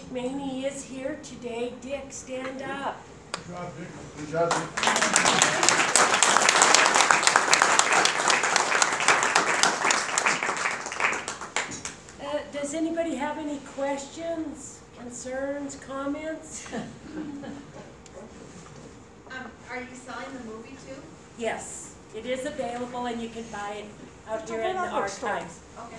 Dick Many is here today. Dick, stand up. Good job, Dick. Good job, Dick. Does anybody have any questions, concerns, comments? Are you selling the movie too? Yes, it is available and you can buy it out here in the archives. Okay.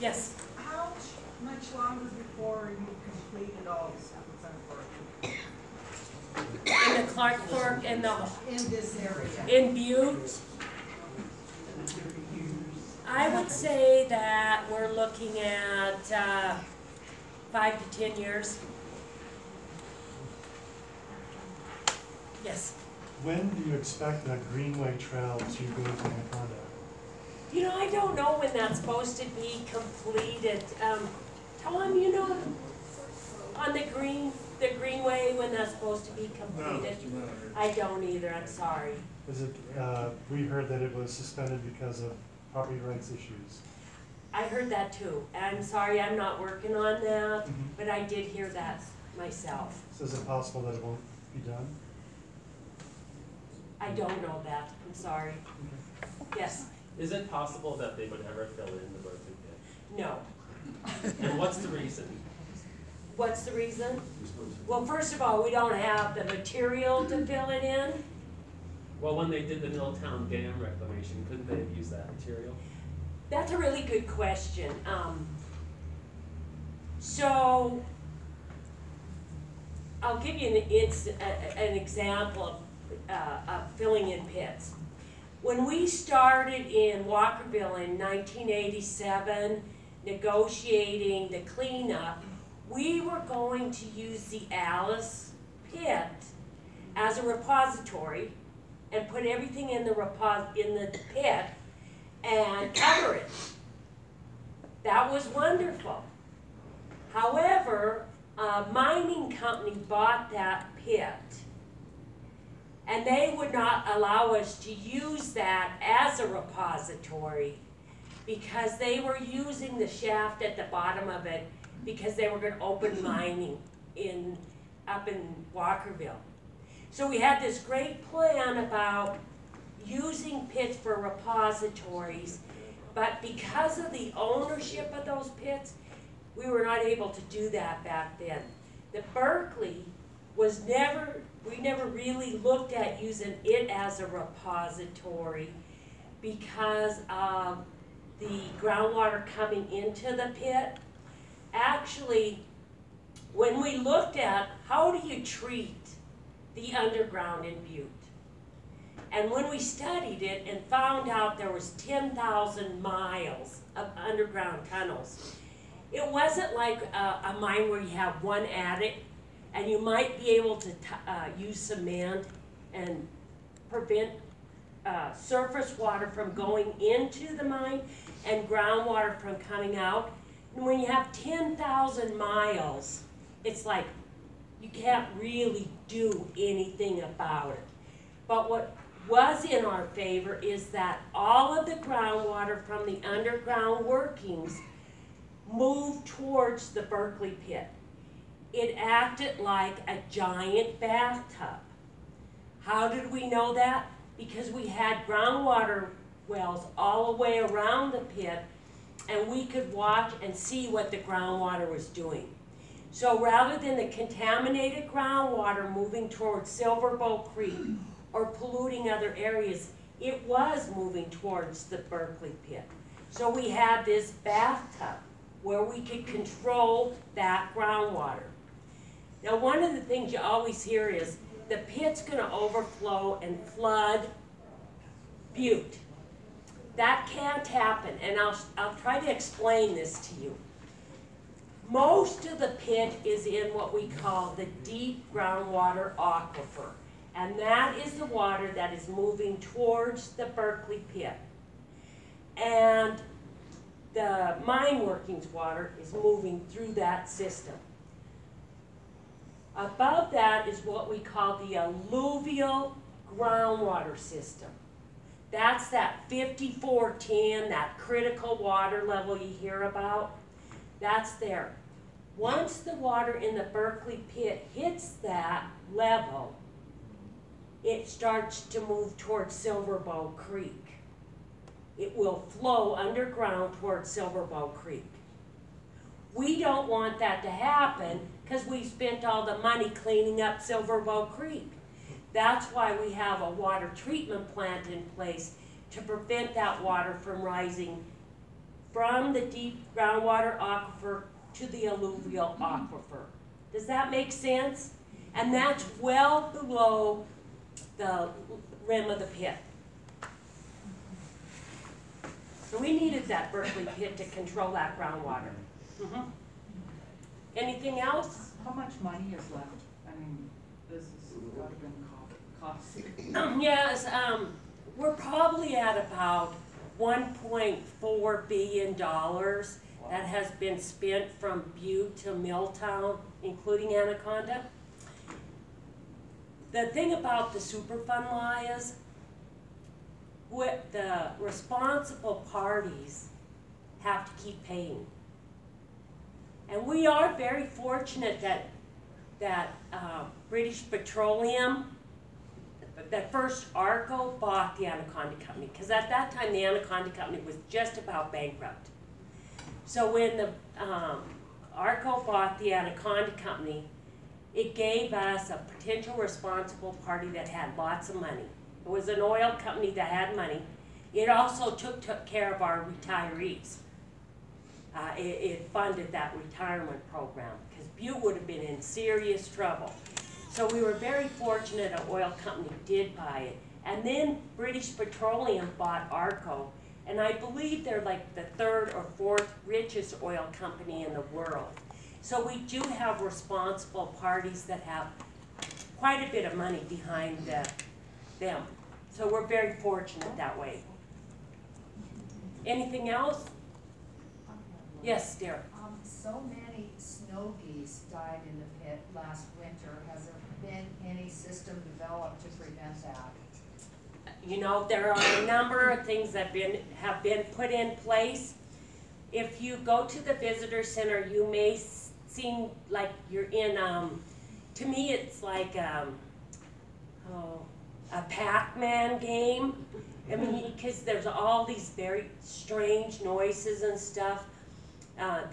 Yes. How much longer before you completed all the Superfund work? In the Clark Fork and In this area? in Butte, I would say that we're looking at 5 to 10 years. Yes. When do you expect that Greenway Trail to go to Anaconda? You know, I don't know when that's supposed to be completed. Tom, you know, on the Greenway, when that's supposed to be completed? No. I don't either, I'm sorry. Is it, we heard that it was suspended because of property rights issues. I heard that too. I'm sorry, I'm not working on that, but I did hear that myself. So is it possible that it won't be done? I don't know that, I'm sorry. Yes? Is it possible that they would ever fill in the Berkeley pit? No. And what's the reason? What's the reason? Well, first of all, we don't have the material to fill it in. Well, when they did the Milltown Dam reclamation, couldn't they have used that material? That's a really good question. So, I'll give you an example of filling in pits. When we started in Walkerville in 1987, negotiating the cleanup, we were going to use the Alice pit as a repository and put everything in the pit and cover it. That was wonderful. However, a mining company bought that pit and they would not allow us to use that as a repository because they were using the shaft at the bottom of it because they were going to open mining up in Walkerville. So we had this great plan about using pits for repositories, but because of the ownership of those pits, we were not able to do that back then. The Berkeley was we never really looked at using it as a repository because of the groundwater coming into the pit. Actually, when we looked at how do you treat the underground in Butte, and when we studied it and found out there was 10,000 miles of underground tunnels, it wasn't like a mine where you have one attic and you might be able to use cement and prevent surface water from going into the mine and groundwater from coming out. And when you have 10,000 miles, it's like you can't really do anything about it. But what was in our favor is that all of the groundwater from the underground workings moved towards the Berkeley pit. It acted like a giant bathtub. How did we know that? Because we had groundwater wells all the way around the pit and we could watch and see what the groundwater was doing. So rather than the contaminated groundwater moving towards Silver Bow Creek or polluting other areas, it was moving towards the Berkeley pit. So we had this bathtub where we could control that groundwater. Now, one of the things you always hear is the pit's going to overflow and flood Butte. That can't happen, and I'll try to explain this to you. Most of the pit is in what we call the deep groundwater aquifer, and that is the water that is moving towards the Berkeley pit. And the mine workings water is moving through that system. Above that is what we call the alluvial groundwater system. That's that 5410, that critical water level you hear about. That's there. Once the water in the Berkeley pit hits that level, it starts to move towards Silverbow Creek. It will flow underground towards Silverbow Creek. We don't want that to happen because we spent all the money cleaning up Silverbow Creek. That's why we have a water treatment plant in place to prevent that water from rising from the deep groundwater aquifer to the alluvial aquifer. Does that make sense? And that's well below the rim of the pit. So we needed that Berkeley pit to control that groundwater. Anything else? How much money is left? I mean, this has got to been costly. Yes, we're probably at about $1.4 billion that has been spent from Butte to Milltown, including Anaconda. The thing about the Superfund law is, the responsible parties have to keep paying. And we are very fortunate that British Petroleum, that first Arco bought the Anaconda Company, because at that time the Anaconda Company was just about bankrupt. So when the Arco bought the Anaconda Company, it gave us a potential responsible party that had lots of money. It was an oil company that had money. It also took care of our retirees. It funded that retirement program because Butte would have been in serious trouble. So we were very fortunate an oil company did buy it. And then British Petroleum bought Arco, and I believe they're like the third or fourth richest oil company in the world. So we do have responsible parties that have quite a bit of money behind them. So we're very fortunate that way. Anything else? Yes, dear. So many snow geese died in the pit last winter. Has there been any system developed to prevent that? You know, there are a number of things that have been put in place. If you go to the visitor center, you may seem like you're in, to me it's like a Pac-Man game. I mean, because there's all these very strange noises and stuff.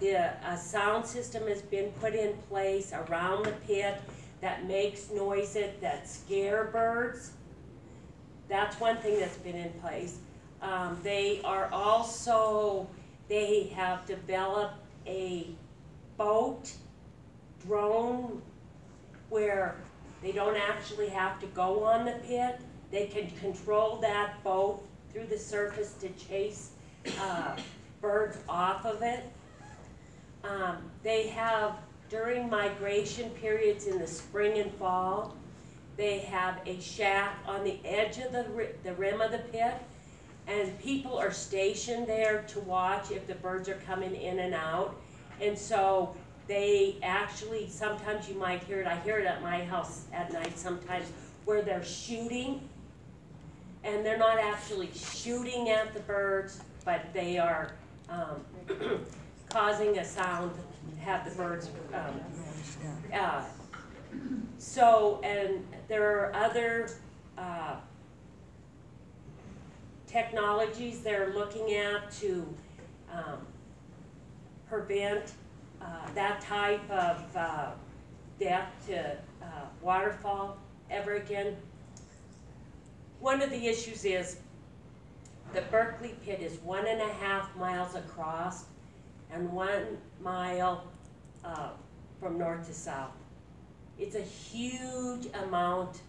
The sound system has been put in place around the pit that makes noises that scare birds. That's one thing that's been in place. They have developed a boat drone where they don't actually have to go on the pit. They can control that boat through the surface to chase birds off of it. They have, during migration periods in the spring and fall, they have a shack on the edge of the rim of the pit, and people are stationed there to watch if the birds are coming in and out. And so they actually, sometimes you might hear it, I hear it at my house at night sometimes, where they're shooting, and they're not actually shooting at the birds, but they are causing a sound to have the birds, and there are other technologies they're looking at to prevent that type of death to waterfall ever again. One of the issues is the Berkeley pit is 1.5 miles across and 1 mile from north to south. It's a huge amount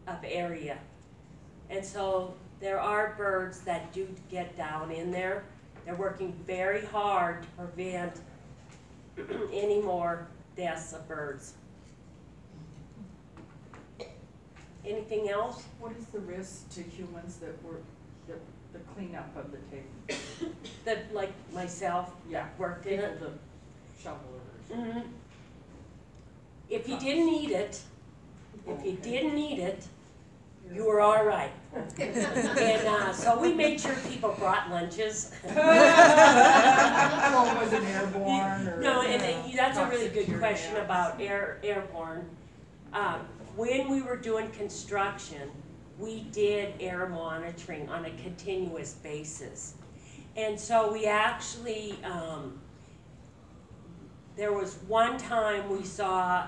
of area. And so there are birds that do get down in there. They're working very hard to prevent any more deaths of birds. Anything else? What is the risk to humans that were the cleanup of the tape? That, like myself, worked in it. The shovelers. Mm-hmm. If you didn't eat it, You were all right. And so we made sure people brought lunches. So it wasn't airborne or? No, and that's a really toxic to good your question gas? about airborne. When we were doing construction, we did air monitoring on a continuous basis. And so we actually, there was one time we saw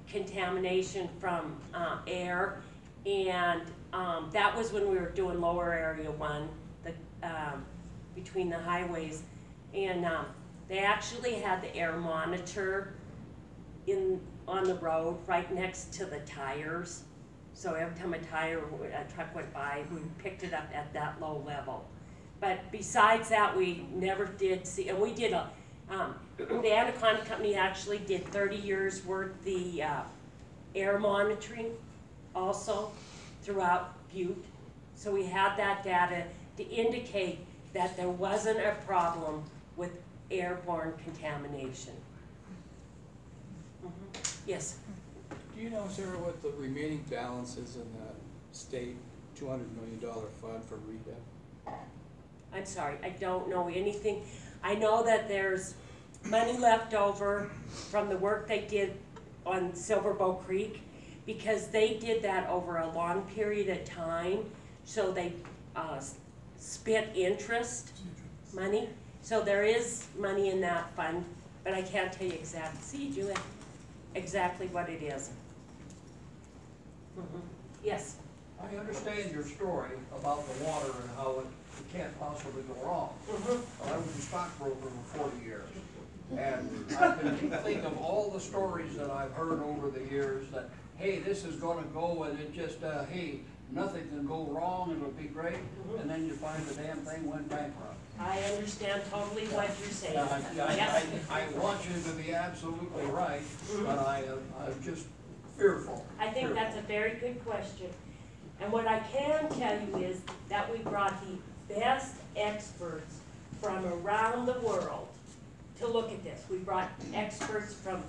contamination from air, and that was when we were doing lower area 1, between the highways. And they actually had the air monitor on the road right next to the tires. So every time a truck went by, we picked it up at that low level. But besides that, we never did see, and we did the Anaconda company actually did 30 years worth the air monitoring also throughout Butte. So we had that data to indicate that there wasn't a problem with airborne contamination. Yes? Do you know, Sarah, what the remaining balance is in the state $200 million fund for rehab? I'm sorry, I don't know anything. I know that there's money left over from the work they did on Silverbow Creek, because they did that over a long period of time, so they spent interest money. So there is money in that fund, but I can't tell you exactly. See, you do it exactly what it is. Yes? I understand your story about the water and how it can't possibly go wrong. I was a stockbroker for 40 years. And I can think of all the stories that I've heard over the years that, hey, this is gonna go, and it just, hey, nothing can go wrong, it'll be great, and then you find the damn thing went bankrupt. I understand totally what you're saying. I want you to be absolutely right, but I'm just fearful. I think that's a very good question. And what I can tell you is that we brought the best experts from around the world to look at this. We brought experts from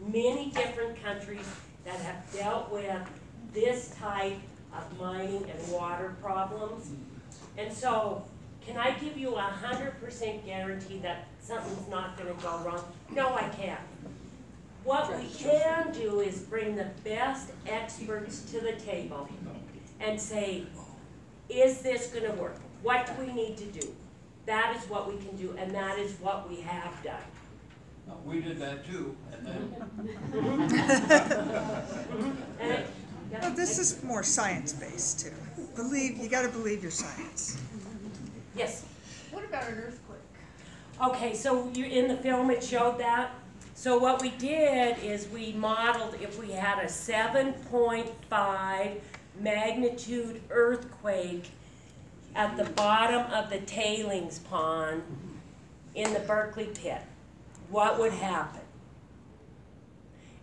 many different countries that have dealt with this type of mining and water problems. And so, can I give you 100% guarantee that something's not gonna go wrong? No, I can't. What we can do is bring the best experts to the table and say, is this gonna work? What do we need to do? That is what we can do, and that is what we have done. We did that too, and then. Well, this is more science-based too. You gotta believe your science. Yes. What about an earthquake? Okay, so in the film it showed that. So what we did is we modeled if we had a 7.5 magnitude earthquake at the bottom of the tailings pond in the Berkeley pit, what would happen?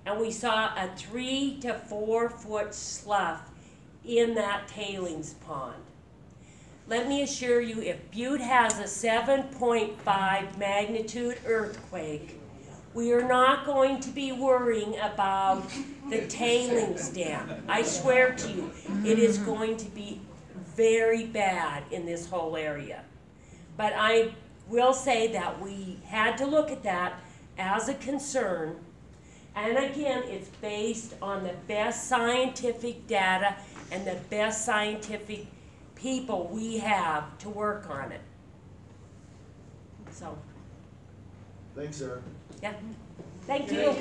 And we saw a 3 to 4 foot slough in that tailings pond. Let me assure you, if Butte has a 7.5 magnitude earthquake, we are not going to be worrying about the tailings dam. I swear to you, it is going to be very bad in this whole area. But I will say that we had to look at that as a concern. And again, it's based on the best scientific data and the best scientific people we have to work on it. So, Thanks, Sarah. yeah. Thank you.